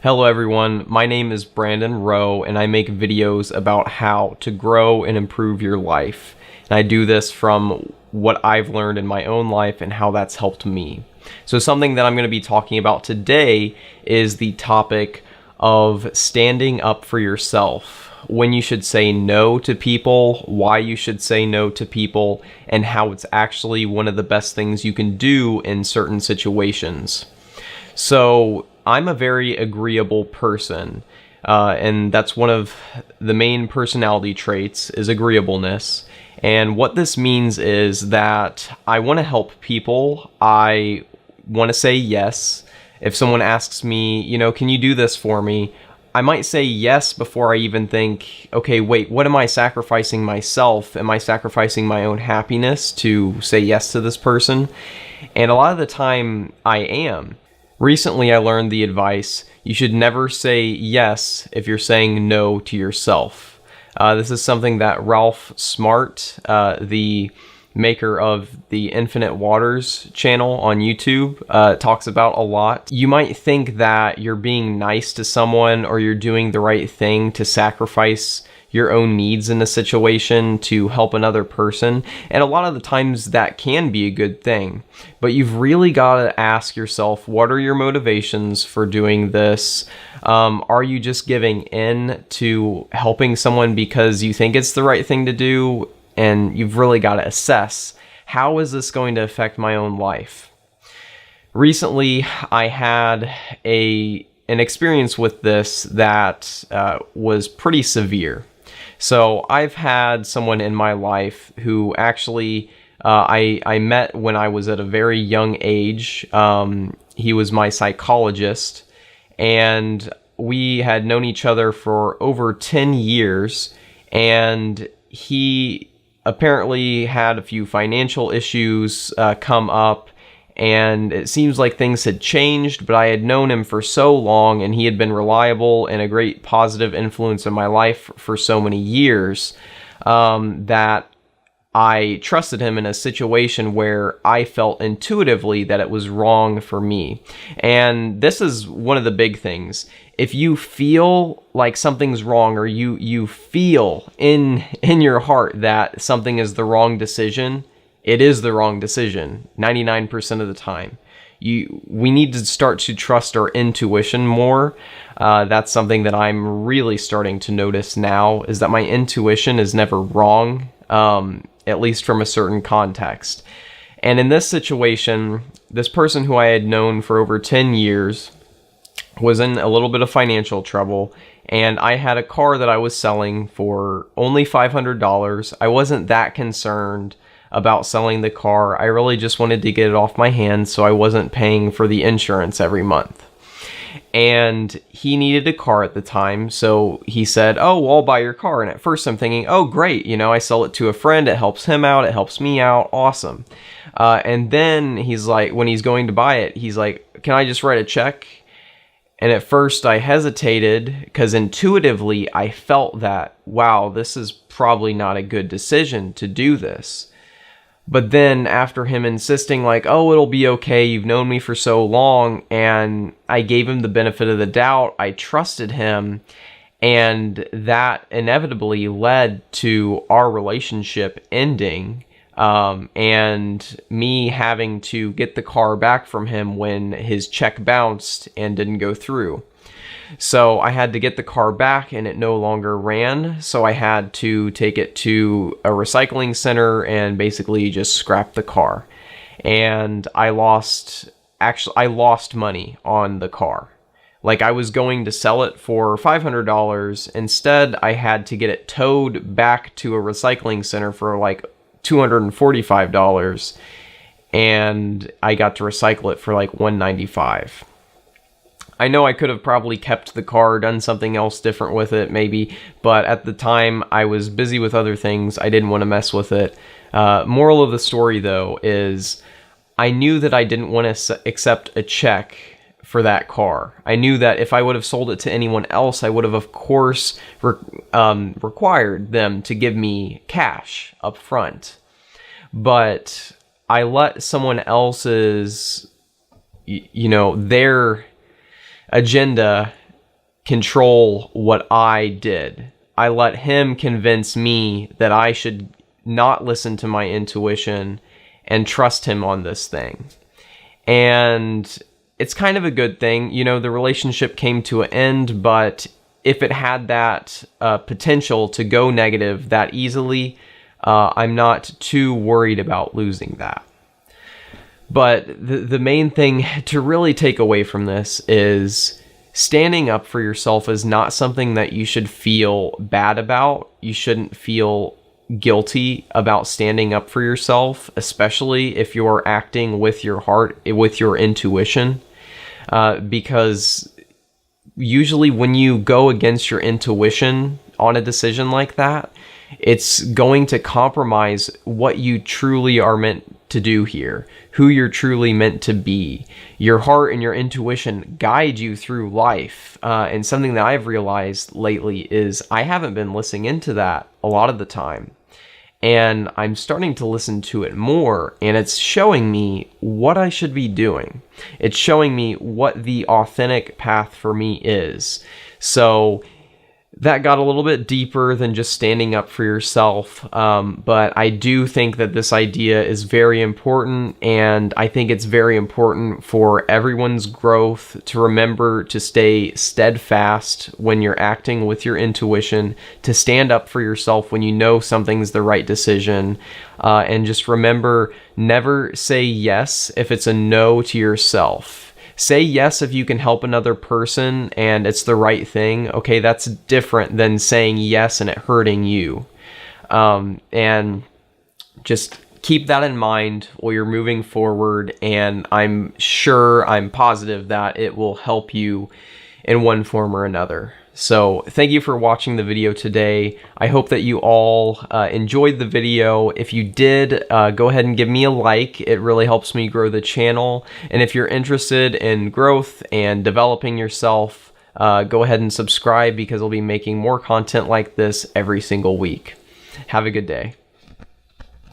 Hello everyone, my name is Brandon Rowe and I make videos about how to grow and improve your life. And I do this from what I've learned in my own life and how that's helped me. So something that I'm going to be talking about today is the topic of standing up for yourself. When you should say no to people, why you should say no to people, and how it's actually one of the best things you can do in certain situations. So I'm a very agreeable person, and that's one of the main personality traits is agreeableness. And what this means is that I want to help people. I want to say yes. If someone asks me, can you do this for me? I might say yes before I even think, okay, wait, what am I sacrificing myself? Am I sacrificing my own happiness to say yes to this person? And a lot of the time I am. Recently, I learned the advice, you should never say yes if you're saying no to yourself. This is something that Ralph Smart, the maker of the Infinite Waters channel on YouTube, talks about a lot. You might think that you're being nice to someone or you're doing the right thing to sacrifice your own needs in a situation to help another person. And a lot of the times that can be a good thing. But you've really got to ask yourself, what are your motivations for doing this? Are you just giving in to helping someone because you think it's the right thing to do? And you've really got to assess, how is this going to affect my own life? Recently, I had an experience with this that was pretty severe. So I've had someone in my life who actually I met when I was at a very young age. He was my psychologist, and we had known each other for over 10 years, and he apparently had a few financial issues come up, and it seems like things had changed, but I had known him for so long, and he had been reliable and a great positive influence in my life for so many years, that I trusted him in a situation where I felt intuitively that it was wrong for me. And this is one of the big things. If you feel like something's wrong, or you feel in your heart that something is the wrong decision, it is the wrong decision 99% of the time. We need to start to trust our intuition more. That's something that I'm really starting to notice now, is that my intuition is never wrong, at least from a certain context. And in this situation, this person who I had known for over 10 years was in a little bit of financial trouble, and I had a car that I was selling for only $500. I wasn't that concerned about selling the car. I really just wanted to get it off my hands so I wasn't paying for the insurance every month. And he needed a car at the time, so he said, oh, well, I'll buy your car. And at first I'm thinking, oh, great, I sell it to a friend, it helps him out, it helps me out, awesome. And then he's like, when he's going to buy it, he's like, can I just write a check? And at first I hesitated, because intuitively I felt that, wow, this is probably not a good decision to do this. But then after him insisting like, oh, it'll be okay, you've known me for so long, and I gave him the benefit of the doubt, I trusted him, and that inevitably led to our relationship ending, and me having to get the car back from him when his check bounced and didn't go through. So I had to get the car back, and it no longer ran, so I had to take it to a recycling center and basically just scrap the car. And I lost money on the car. Like, I was going to sell it for $500. Instead, I had to get it towed back to a recycling center for like $245, and I got to recycle it for like $195. I know I could have probably kept the car, done something else different with it, maybe, but at the time I was busy with other things. I didn't want to mess with it. Moral of the story, though, is I knew that I didn't want to accept a check for that car. I knew that if I would have sold it to anyone else, I would have, of course, required them to give me cash up front. But I let someone else's, their agenda control what I did. I let him convince me that I should not listen to my intuition and trust him on this thing. And it's kind of a good thing. You know, the relationship came to an end, but if it had that potential to go negative that easily, I'm not too worried about losing that. But the main thing to really take away from this is standing up for yourself is not something that you should feel bad about. You shouldn't feel guilty about standing up for yourself, especially if you're acting with your heart, with your intuition, because usually when you go against your intuition on a decision like that, it's going to compromise what you truly are meant to do here, who you're truly meant to be. Your heart and your intuition guide you through life. And something that I've realized lately is I haven't been listening into that a lot of the time. And I'm starting to listen to it more, and it's showing me what I should be doing. It's showing me what the authentic path for me is. So that got a little bit deeper than just standing up for yourself, but I do think that this idea is very important, and I think it's very important for everyone's growth to remember to stay steadfast when you're acting with your intuition, to stand up for yourself when you know something's the right decision, and just remember, never say yes if it's a no to yourself. Say yes if you can help another person and it's the right thing. Okay, that's different than saying yes and it hurting you. And just keep that in mind while you're moving forward, and I'm positive that it will help you in one form or another. So thank you for watching the video today. I hope that you all enjoyed the video. If you did, go ahead and give me a like. It really helps me grow the channel. And if you're interested in growth and developing yourself, go ahead and subscribe, because I'll be making more content like this every single week. Have a good day.